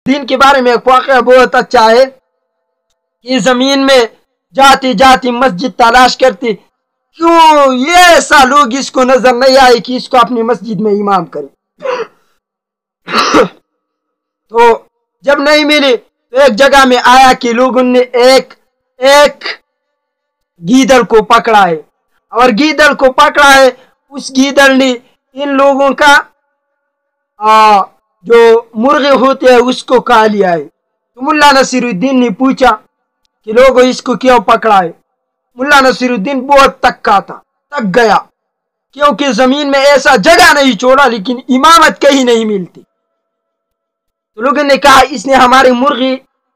دین کے بارے میں ایک واقعہ بہت اچھا ہے کہ زمین میں جاتی جاتی مسجد تلاش کرتی، کیوں یہ ایسا لوگ اس کو نظر نہیں آئے کہ اس کو اپنی مسجد میں امام کرے۔ تو جب نہیں ملی تو ایک جگہ میں آیا کہ لوگوں نے ایک گیدڑ کو پکڑا ہے، اور گیدڑ کو پکڑا ہے، اس گیدڑ نے ان لوگوں کا جو مرغے ہوتے ہیں اس کو کھا لیا ہے۔ تو ملا نصیر الدین نے پوچھا کہ لوگوں اس کو کیوں پکڑا ہے؟ ملا نصیر الدین بہت تک گیا، کیونکہ زمین میں ایسا جگہ نہیں چھوڑا لیکن امامت کہیں نہیں ملتی۔ تو لوگوں نے کہا اس نے ہمارے مرغی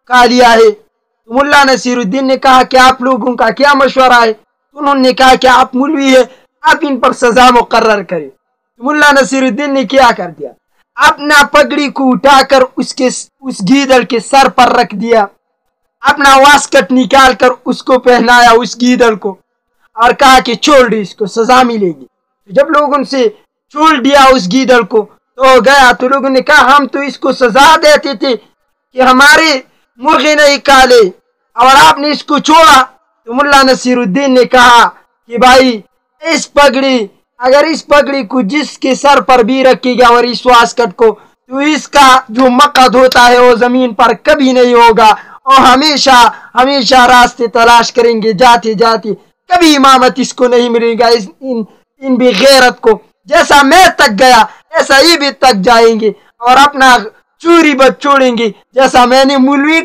کھا لیا ہے۔ تو ملا نصیر الدین نے کہا کہ آپ لوگوں کا کیا مشورہ ہے؟ انہوں نے کہا کہ آپ مولوی ہے، آپ ان پر سزا مقرر کریں۔ ملا نصیر الدین نے کیا کر دیا، اپنا پگڑی کو اٹھا کر اس گیدڑ کے سر پر رکھ دیا، اپنا واسکٹ نکال کر اس کو پہنایا اس گیدڑ کو، اور کہا کہ چھوڑ دے، اس کو سزا ملے گی۔ جب لوگوں سے چھوڑ دیا اس گیدڑ کو تو گیا، تو لوگوں نے کہا ہم تو اس کو سزا دیتے تھے کہ ہمارے مرغے نہیں کھالے، اور آپ نے اس کو چھوڑا۔ تو ملا نصیر الدین نے کہا کہ بھائی اگر اس پگڑی کو جس کے سر پر بھی رکھے گا اور اس واسکٹ کو، تو اس کا جو مقعد ہوتا ہے وہ زمین پر کبھی نہیں ہوگا، اور ہمیشہ راستے تلاش کریں گے جاتے جاتے، کبھی امامت اس کو نہیں ملے گا، ان بے غیرت کو۔ جیسا میں تک گیا ایسا یہ بھی تک جائیں گے، اور اپنا چوری بت چھوڑیں گے، جیسا میں نے مولوی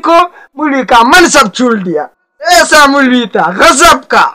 کا منصب چھوڑ دیا۔ ایسا مولوی تھا غضب کا۔